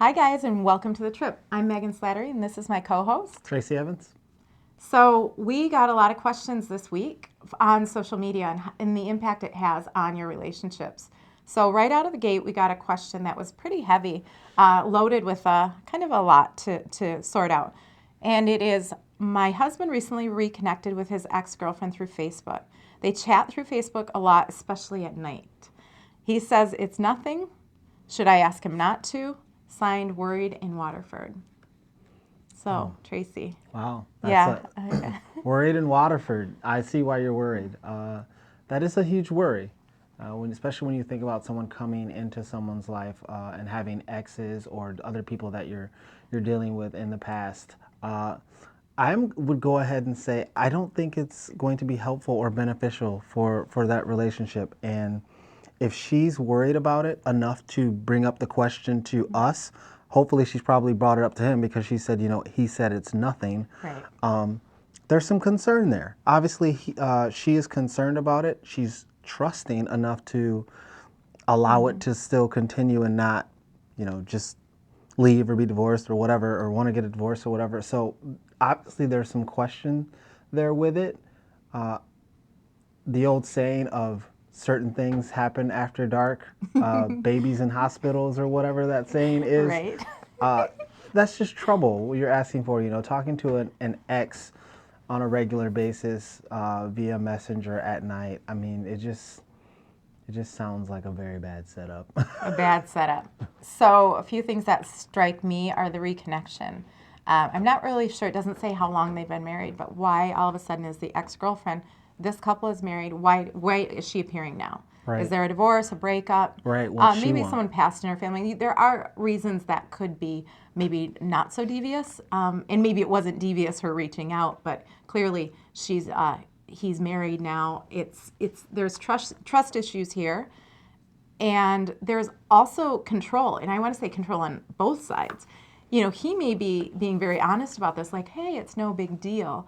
Hi, guys, and welcome to the trip. I'm Megan Slattery, and this is my co-host. Tracy Evans. So we got a lot of questions this week on social media and the impact it has on your relationships. So right out of the gate, we got a question that was pretty heavy, loaded with kind of a lot to sort out. And it is, my husband recently reconnected with his ex-girlfriend through Facebook. They chat through Facebook a lot, especially at night. He says it's nothing. Should I ask him not to? Signed, Worried in Waterford. So, Tracy. Wow. Yeah. Worried in Waterford. I see why you're worried. That is a huge worry, especially when you think about someone coming into someone's life and having exes or other people that you're dealing with in the past. I would go ahead and say I don't think it's going to be helpful or beneficial for that relationship. And if she's worried about it enough to bring up the question to us, hopefully she's probably brought it up to him because she said, he said it's nothing. Right. There's some concern there. Obviously, she is concerned about it. She's trusting enough to allow it to still continue and not, just leave or be divorced or whatever, or want to get a divorce or whatever. So obviously there's some question there with it. The old saying of certain things happen after dark, babies in hospitals or whatever that saying is. Right. Uh, that's just trouble you're asking for, talking to an ex on a regular basis via messenger at night. I mean, it just sounds like a very bad setup. A bad setup. So, a few things that strike me are the reconnection. I'm not really sure, it doesn't say how long they've been married, but why all of a sudden is the ex-girlfriend, this couple is married, why is she appearing now? Right. Is there a divorce, a breakup? Right, what she maybe want. someone passed in her family. There are reasons that could be maybe not so devious, and maybe it wasn't devious her reaching out, but clearly he's married now. There's trust issues here. And there's also control, and I want to say control on both sides. He may be being very honest about this, like, hey, it's no big deal,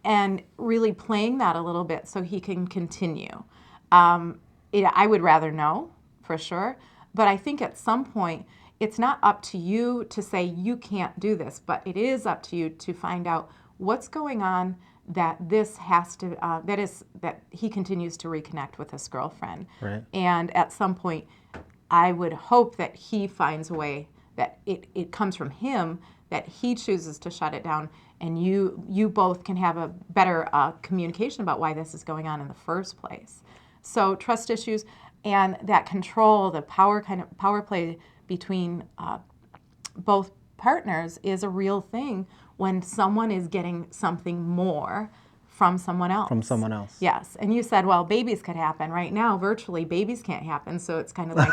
and really playing that a little bit so he can continue. I would rather know, for sure, but I think at some point, it's not up to you to say you can't do this, but it is up to you to find out what's going on that this has to that he continues to reconnect with his girlfriend. Right. And at some point, I would hope that he finds a way that it comes from him, that he chooses to shut it down, and you both can have a better communication about why this is going on in the first place. So trust issues and that control, the power play between both partners is a real thing when someone is getting something more from someone else. From someone else. Yes. And you said, well, babies could happen. Right now, virtually, babies can't happen. So it's kind of like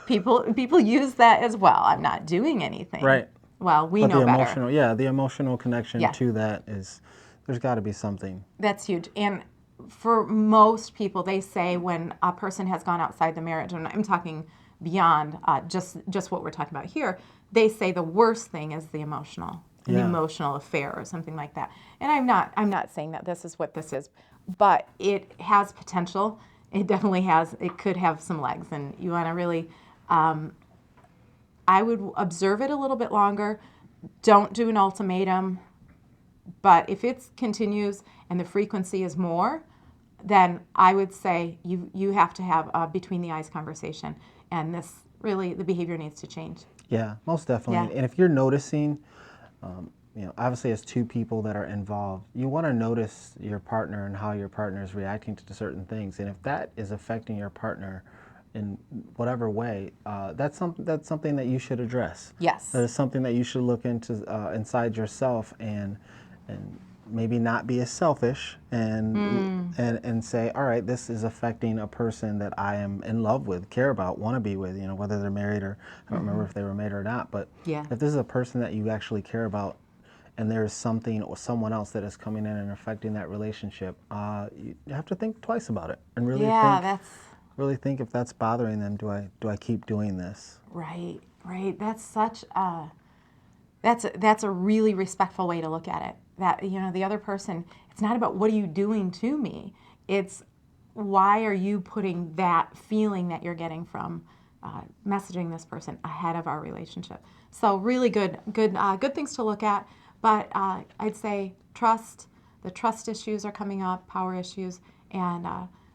people use that as well. I'm not doing anything. Right. Well, we But know the better. the emotional connection Yeah. to that is, there's got to be something. That's huge. And for most people, they say when a person has gone outside the marriage, and I'm talking beyond just what we're talking about here, they say the worst thing is the emotional affair or something like that. And I'm not saying that this is what this is, but it has potential. It definitely has. It could have some legs, and you want to really. I would observe it a little bit longer. Don't do an ultimatum. But if it continues and the frequency is more, then I would say you have to have a between the eyes conversation, and the behavior needs to change. Yeah, most definitely. Yeah. And if you're noticing, obviously as two people that are involved, you want to notice your partner and how your partner is reacting to certain things. And if that is affecting your partner in whatever way, that's something that you should address. Yes. That is something that you should look into inside yourself and maybe not be as selfish and say, all right, this is affecting a person that I am in love with, care about, want to be with, whether they're married or I don't remember if they were married or not, but Yeah. if this is a person that you actually care about and there's something or someone else that is coming in and affecting that relationship, you have to think twice about it and really think if that's bothering them, do I keep doing this? Right. That's such a that's a really respectful way to look at it. That the other person, it's not about what are you doing to me. It's why are you putting that feeling that you're getting from messaging this person ahead of our relationship. So really good things to look at. But I'd say trust. The trust issues are coming up, power issues, and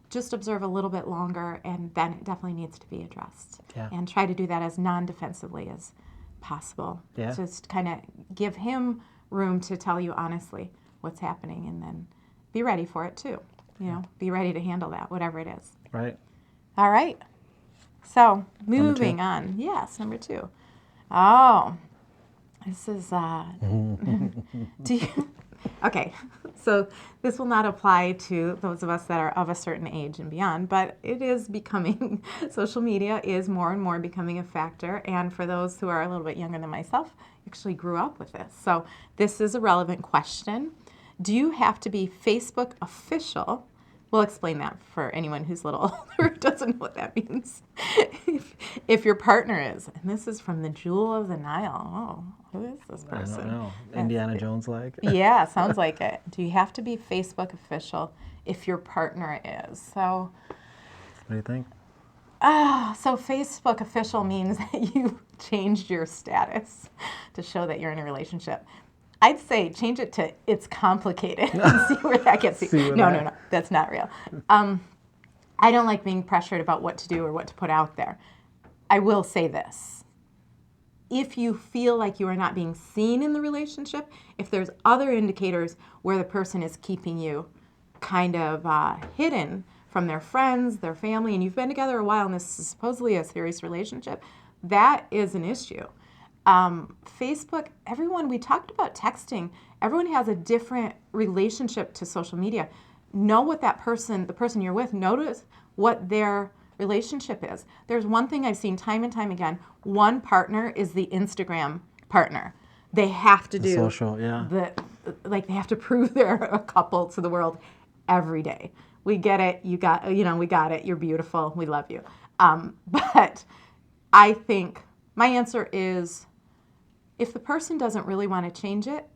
just observe a little bit longer, and then it definitely needs to be addressed. Yeah. And try to do that as non-defensively as possible. Yeah. Just kind of give him room to tell you honestly what's happening, and then be ready for it too. Be ready to handle that, whatever it is. Right. All right. So Number moving two. on. Yes, number 2. Oh, this is. Do you? Okay, so this will not apply to those of us that are of a certain age and beyond, but it is becoming, social media is more and more becoming a factor. And for those who are a little bit younger than myself, actually grew up with this. So this is a relevant question. Do you have to be Facebook official? We'll explain that for anyone who's a little older doesn't know what that means. if your partner is, and this is from the Jewel of the Nile. Oh, who is this I person? don't know. Indiana Jones like? Yeah, sounds like it. Do you have to be Facebook official if your partner is? So, What do you think? so Facebook official means that you changed your status to show that you're in a relationship. I'd say change it to it's complicated and see where that gets you. No, that's not real. I don't like being pressured about what to do or what to put out there. I will say this. If you feel like you are not being seen in the relationship, if there's other indicators where the person is keeping you kind of hidden from their friends, their family, and you've been together a while and this is supposedly a serious relationship, that is an issue. Facebook, we talked about texting. Everyone has a different relationship to social media. Know what the person you're with, notice what their relationship is. There's one thing I've seen time and time again. One partner is the Instagram partner. They have to do social, yeah. they have to prove they're a couple to the world every day. We get it. We got it. You're beautiful. We love you. But I think my answer is, if the person doesn't really want to change it,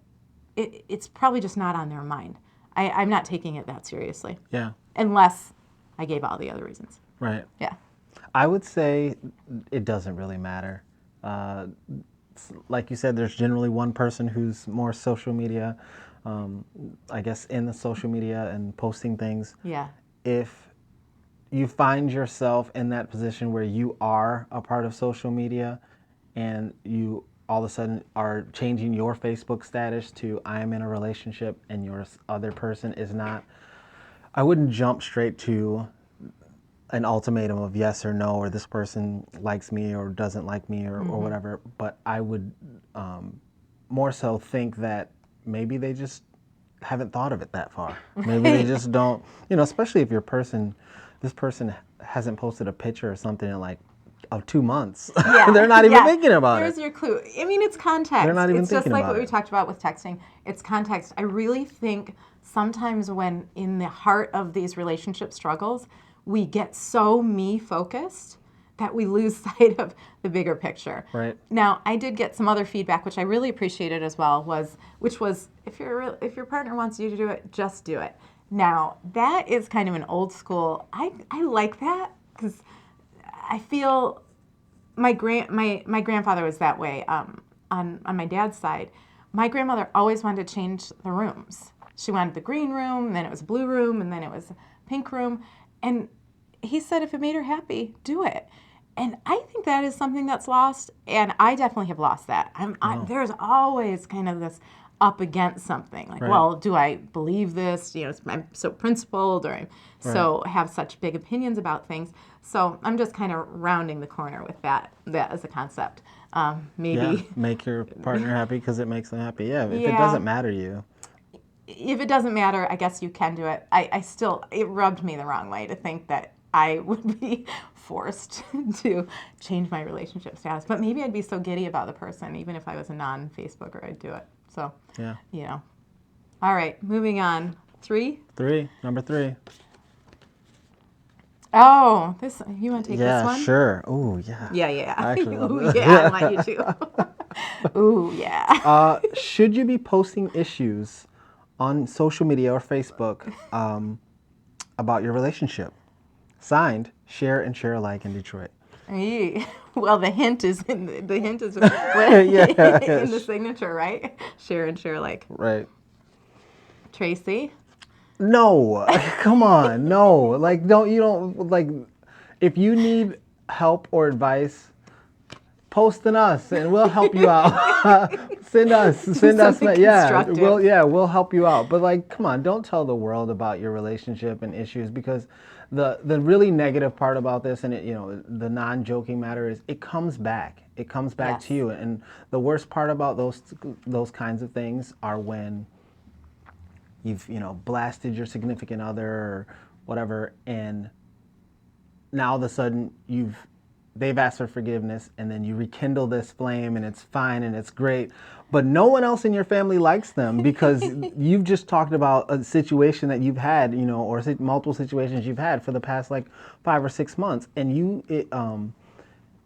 it's probably just not on their mind. I'm not taking it that seriously. Yeah. Unless I gave all the other reasons. Right. Yeah. I would say it doesn't really matter. Like you said, there's generally one person who's more social media, I guess, in the social media and posting things. Yeah. If you find yourself in that position where you are a part of social media and you all of a sudden are changing your Facebook status to I am in a relationship and your other person is not, I wouldn't jump straight to an ultimatum of yes or no, or this person likes me or doesn't like me or whatever. But I would more so think that maybe they just haven't thought of it that far. Maybe they just don't, especially if this person hasn't posted a picture or something in like of 2 months. Yeah. They're not even thinking about There's it. your clue. I mean, it's context. They're not even it's just thinking like about what we it. talked about with texting. It's context. I really think sometimes when in the heart of these relationship struggles, we get so me focused that we lose sight of the bigger picture. Right. Now, I did get some other feedback, which I really appreciated as well, which was if your partner wants you to do it, just do it. Now, that is kind of an old school. I like that because I feel my grandfather was that way. On my dad's side, my grandmother always wanted to change the rooms. She wanted the green room, then it was a blue room, and then it was a pink room. And he said if it made her happy, do it. And I think that is something that's lost, and I definitely have lost that. There's always kind of this up against something. Like, Right. well, do I believe this? I'm so principled, or I'm so have such big opinions about things. So I'm just kind of rounding the corner with that as a concept. Maybe. Yeah, make your partner happy because it makes them happy. Yeah, if it Yeah. doesn't matter to you. If it doesn't matter, I guess you can do it. It rubbed me the wrong way to think that I would be forced to change my relationship status. But maybe I'd be so giddy about the person, even if I was a non-Facebooker, I'd do it. So, Yeah. All right, moving on. 3? Number 3. Oh, you want to take Yeah, this one? sure. Oh, yeah. Yeah. I actually love Ooh, this. yeah, I want you to. Ooh, yeah. Should you be posting issues on social media or Facebook about your relationship? Signed, Share and Share Alike in Detroit. Well, the hint is in the hint is Yeah. in the signature, right? Share like Right. Tracy. No, come on, no. Like, you don't, like, if you need help or advice, post in us and we'll help you out. send us, Something yeah, constructive. we'll help you out. But like, come on, don't tell the world about your relationship and issues, because the really negative part about this, and the non-joking matter is it comes back. It comes back Yes. to you. And the worst part about those kinds of things are when you've blasted your significant other or whatever, and now all of a sudden they've asked for forgiveness, and then you rekindle this flame and it's fine and it's great, but no one else in your family likes them because you've just talked about a situation that you've had, or multiple situations you've had for the past like 5 or 6 months, and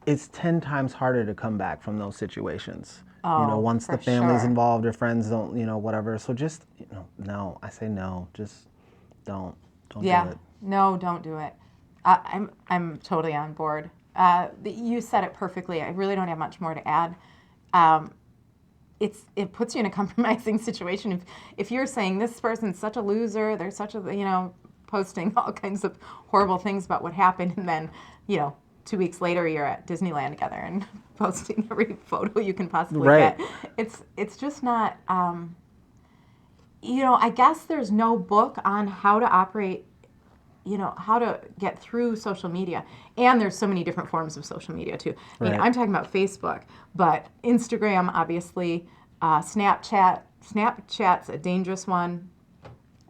it's 10 times harder to come back from those situations. Oh, Once the for family's sure. involved or friends don't, whatever. So just, no, I say no. Just don't do Yeah. it. No, don't do it. I'm totally on board. You said it perfectly. I really don't have much more to add. Um, it puts you in a compromising situation if you're saying this person's such a loser, they're such a posting all kinds of horrible things about what happened, and then 2 weeks later you're at Disneyland together and posting every photo you can possibly Right. get. It's just not. I guess there's no book on how to operate, how to get through social media. And there's so many different forms of social media too. Right. I'm talking about Facebook, but Instagram, obviously, Snapchat's a dangerous one,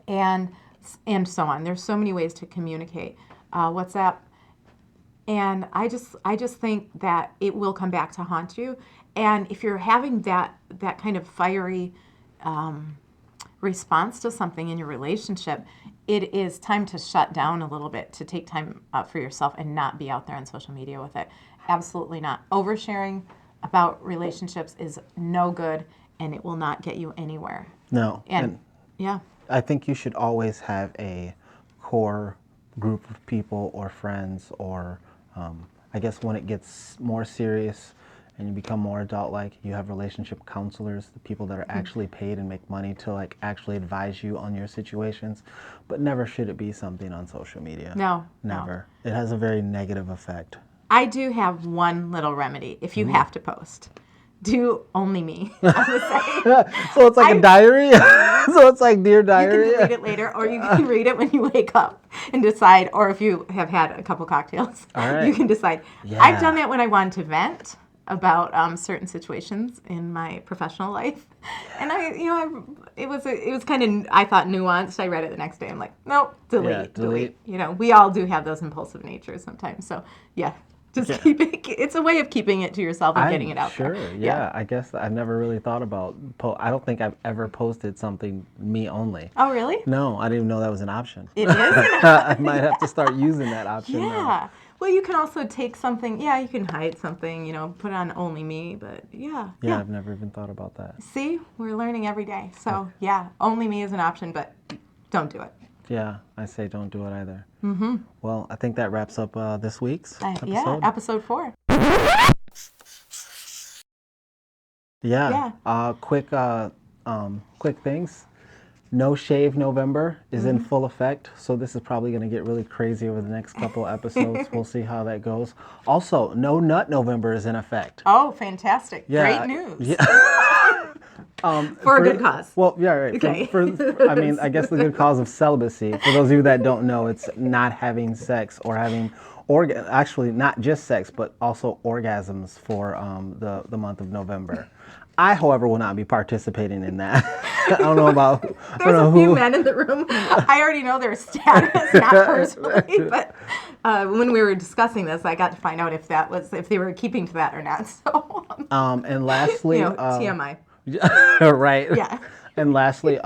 and so on. There's so many ways to communicate. WhatsApp, and I just think that it will come back to haunt you. And if you're having that kind of fiery response to something in your relationship, it is time to shut down a little bit, to take time for yourself and not be out there on social media with it. Absolutely not. Oversharing about relationships is no good, and it will not get you anywhere. No. And yeah. I think you should always have a core group of people or friends, or I guess when it gets more serious and you become more adult-like, you have relationship counselors, the people that are actually paid and make money to like actually advise you on your situations. But never should it be something on social media. No. Never. It has a very negative effect. I do have one little remedy if you have to post. Do only me on the site. So it's like a diary? So it's like Dear You Diary? can read it later, or you can read it when you wake up and decide, or if you have had a couple cocktails, All right. you can decide. Yeah. I've done that when I wanted to vent about certain situations in my professional life, and it was kind of, I thought, nuanced. I read it the next day. I'm like, nope, delete. We all do have those impulsive natures sometimes. So yeah. Just keep it. It's a way of keeping it to yourself and getting it out there. Sure, yeah. I guess I've never really thought about. I don't think I've ever posted something me only. Oh, really? No, I didn't even know that was an option. It is. I might have to start using that option now. Yeah. Well, you can also take something. Yeah, you can hide something. Put on only me. But yeah. Yeah, I've never even thought about that. See, we're learning every day. So yeah, only me is an option, but don't do it. Yeah, I say don't do it either. Mm-hmm. Well, I think that wraps up this week's episode. Yeah, episode 4. Yeah. Quick things. No Shave November is in full effect, so this is probably going to get really crazy over the next couple episodes. We'll see how that goes. Also, No Nut November is in effect. Oh, fantastic. Yeah. Great news. Yeah. For a good cause. Well, yeah, right. Okay. I mean, I guess the good cause of celibacy. For those of you that don't know, it's not having sex or having actually not just sex, but also orgasms for the month of November. I, however, will not be participating in that. I don't know about. There's a few men in the room. I already know their status, not personally, but when we were discussing this, I got to find out if they were keeping to that or not. So. And lastly, TMI. Right. Yeah. And lastly,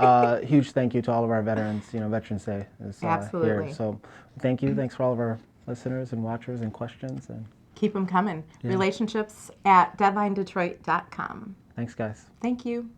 huge thank you to all of our veterans. Veterans Day is Absolutely. here. So thank you. Thanks for all of our listeners and watchers and questions. And keep them coming. Yeah. Relationships@deadlinedetroit.com. Thanks, guys. Thank you.